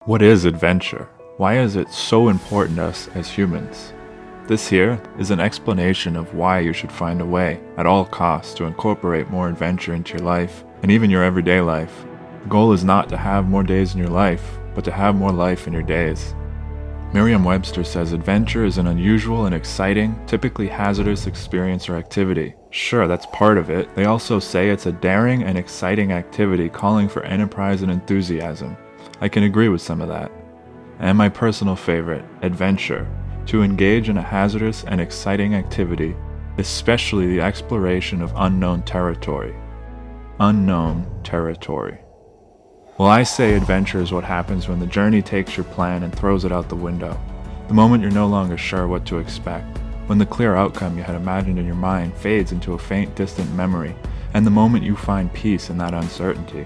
What is adventure? Why is it so important to us as humans? This here is an explanation of why you should find a way, at all costs, to incorporate more adventure into your life, and even your everyday life. The goal is not to have more days in your life, but to have more life in your days. Merriam-Webster says adventure is an unusual and exciting, typically hazardous experience or activity. Sure, that's part of it. They also say it's a daring and exciting activity calling for enterprise and enthusiasm. I can agree with some of that. And my personal favorite, adventure, to engage in a hazardous and exciting activity, especially the exploration of unknown territory. Unknown territory. Well, I say adventure is what happens when the journey takes your plan and throws it out the window. The moment you're no longer sure what to expect. When the clear outcome you had imagined in your mind fades into a faint, distant memory, and the moment you find peace in that uncertainty.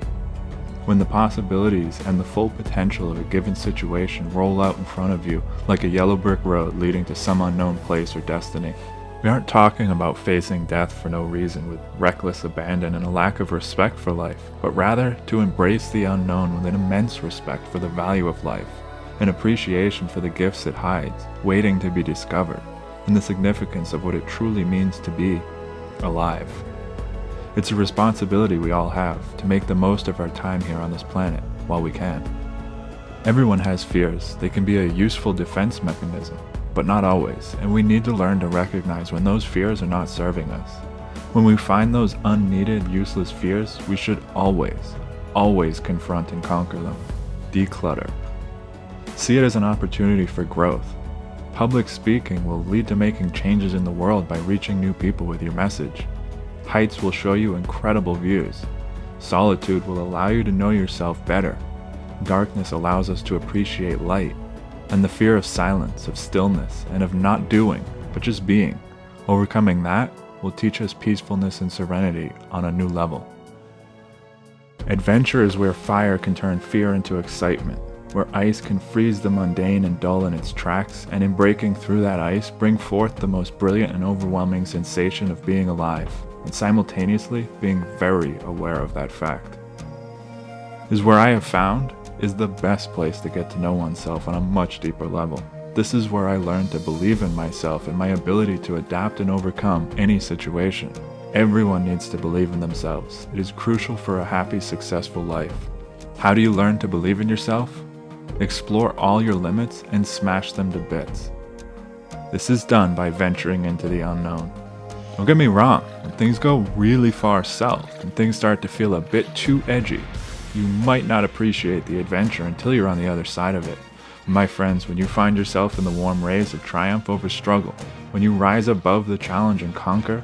When the possibilities and the full potential of a given situation roll out in front of you like a yellow brick road leading to some unknown place or destiny. We aren't talking about facing death for no reason with reckless abandon and a lack of respect for life, but rather to embrace the unknown with an immense respect for the value of life, an appreciation for the gifts it hides, waiting to be discovered, and the significance of what it truly means to be alive. It's a responsibility we all have to make the most of our time here on this planet while we can. Everyone has fears. They can be a useful defense mechanism, but not always, and we need to learn to recognize when those fears are not serving us. When we find those unneeded, useless fears, we should always confront and conquer them. Declutter. See it as an opportunity for growth. Public speaking will lead to making changes in the world by reaching new people with your message. Heights will show you incredible views. Solitude will allow you to know yourself better. Darkness allows us to appreciate light. And the fear of silence, of stillness, and of not doing, but just being. Overcoming that will teach us peacefulness and serenity on a new level. Adventure is where fire can turn fear into excitement, where ice can freeze the mundane and dull in its tracks, and in breaking through that ice, bring forth the most brilliant and overwhelming sensation of being alive, and simultaneously being very aware of that fact. Is where I have found is the best place to get to know oneself on a much deeper level. This is where I learned to believe in myself and my ability to adapt and overcome any situation. Everyone needs to believe in themselves. It is crucial for a happy, successful life. How do you learn to believe in yourself? Explore all your limits and smash them to bits. This is done by venturing into the unknown. Don't get me wrong, when things go really far south and things start to feel a bit too edgy, you might not appreciate the adventure until you're on the other side of it. My friends, when you find yourself in the warm rays of triumph over struggle, when you rise above the challenge and conquer,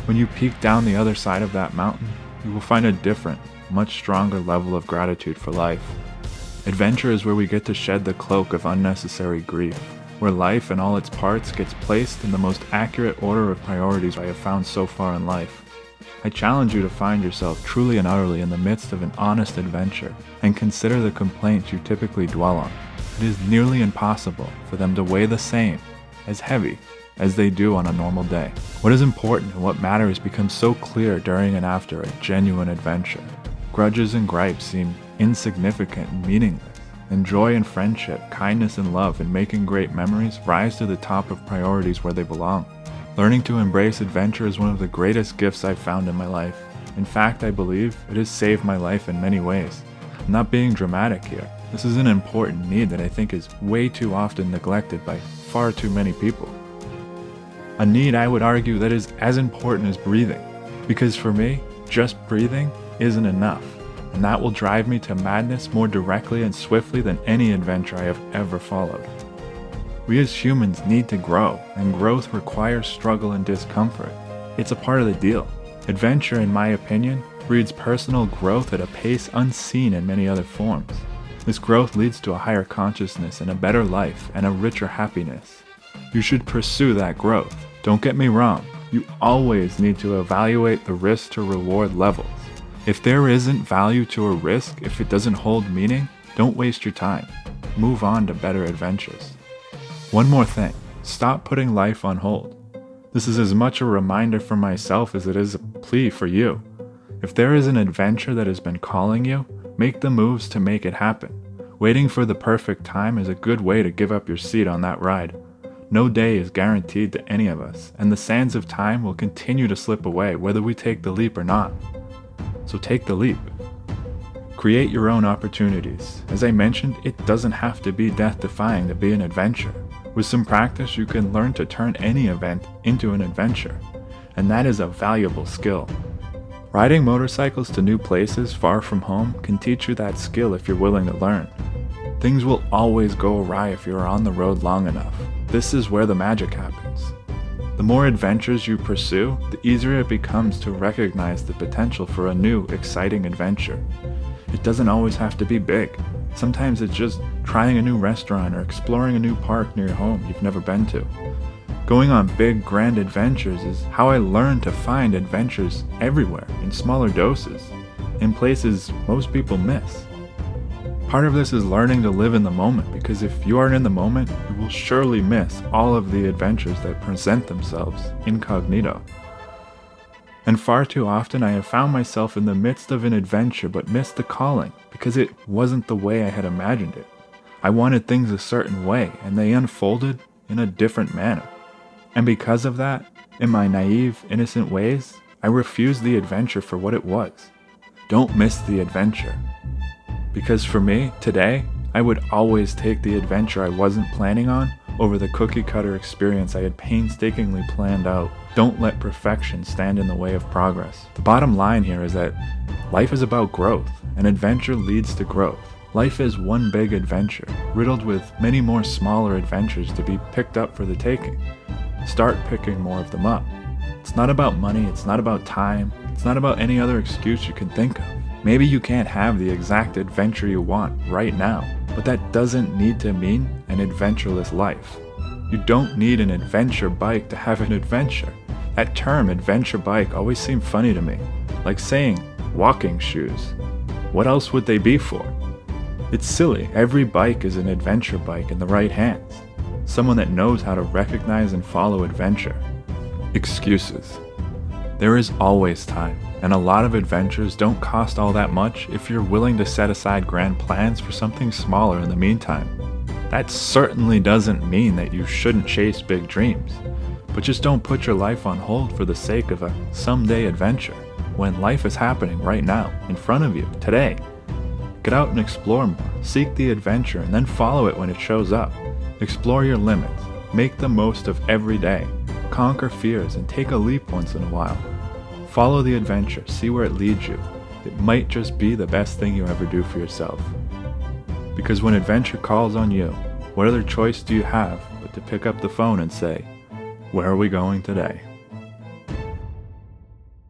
when you peek down the other side of that mountain, you will find a different, much stronger level of gratitude for life. Adventure is where we get to shed the cloak of unnecessary grief, where life and all its parts gets placed in the most accurate order of priorities I have found so far in life. I challenge you to find yourself truly and utterly in the midst of an honest adventure, and consider the complaints you typically dwell on. It is nearly impossible for them to weigh the same, as heavy, as they do on a normal day. What is important and what matters becomes so clear during and after a genuine adventure. Grudges and gripes seem insignificant and meaningless, and joy and friendship, kindness and love, and making great memories rise to the top of priorities where they belong. Learning to embrace adventure is one of the greatest gifts I've found in my life. In fact, I believe it has saved my life in many ways. I'm not being dramatic here. This is an important need that I think is way too often neglected by far too many people. A need, I would argue, that is as important as breathing. Because for me, just breathing isn't enough. And that will drive me to madness more directly and swiftly than any adventure I have ever followed. We as humans need to grow, and growth requires struggle and discomfort. It's a part of the deal. Adventure, in my opinion, breeds personal growth at a pace unseen in many other forms. This growth leads to a higher consciousness and a better life and a richer happiness. You should pursue that growth. Don't get me wrong, you always need to evaluate the risk to reward levels. If there isn't value to a risk, if it doesn't hold meaning, don't waste your time. Move on to better adventures. One more thing, stop putting life on hold. This is as much a reminder for myself as it is a plea for you. If there is an adventure that has been calling you, make the moves to make it happen. Waiting for the perfect time is a good way to give up your seat on that ride. No day is guaranteed to any of us, and the sands of time will continue to slip away whether we take the leap or not. So take the leap. Create your own opportunities. As I mentioned, it doesn't have to be death-defying to be an adventure. With some practice, you can learn to turn any event into an adventure, and that is a valuable skill. Riding motorcycles to new places far from home can teach you that skill if you're willing to learn. Things will always go awry if you're on the road long enough. This is where the magic happens. The more adventures you pursue, the easier it becomes to recognize the potential for a new, exciting adventure. It doesn't always have to be big. Sometimes it's just trying a new restaurant or exploring a new park near home you've never been to. Going on big, grand adventures is how I learned to find adventures everywhere in smaller doses, in places most people miss. Part of this is learning to live in the moment, because if you aren't in the moment, you will surely miss all of the adventures that present themselves incognito. And far too often I have found myself in the midst of an adventure but missed the calling because it wasn't the way I had imagined it. I wanted things a certain way, and they unfolded in a different manner. And because of that, in my naive, innocent ways, I refused the adventure for what it was. Don't miss the adventure. Because for me, today, I would always take the adventure I wasn't planning on over the cookie-cutter experience I had painstakingly planned out. Don't let perfection stand in the way of progress. The bottom line here is that life is about growth, and adventure leads to growth. Life is one big adventure, riddled with many more smaller adventures to be picked up for the taking. Start picking more of them up. It's not about money, it's not about time, it's not about any other excuse you can think of. Maybe you can't have the exact adventure you want right now, but that doesn't need to mean an adventureless life. You don't need an adventure bike to have an adventure. That term, adventure bike, always seemed funny to me, like saying walking shoes. What else would they be for? It's silly. Every bike is an adventure bike in the right hands. Someone that knows how to recognize and follow adventure. Excuses. There is always time, and a lot of adventures don't cost all that much if you're willing to set aside grand plans for something smaller in the meantime. That certainly doesn't mean that you shouldn't chase big dreams, but just don't put your life on hold for the sake of a someday adventure, when life is happening right now, in front of you, today. Get out and explore more, seek the adventure, and then follow it when it shows up. Explore your limits, make the most of every day, conquer fears, and take a leap once in a while. Follow the adventure, see where it leads you. It might just be the best thing you ever do for yourself. Because when adventure calls on you, what other choice do you have but to pick up the phone and say, "Where are we going today?"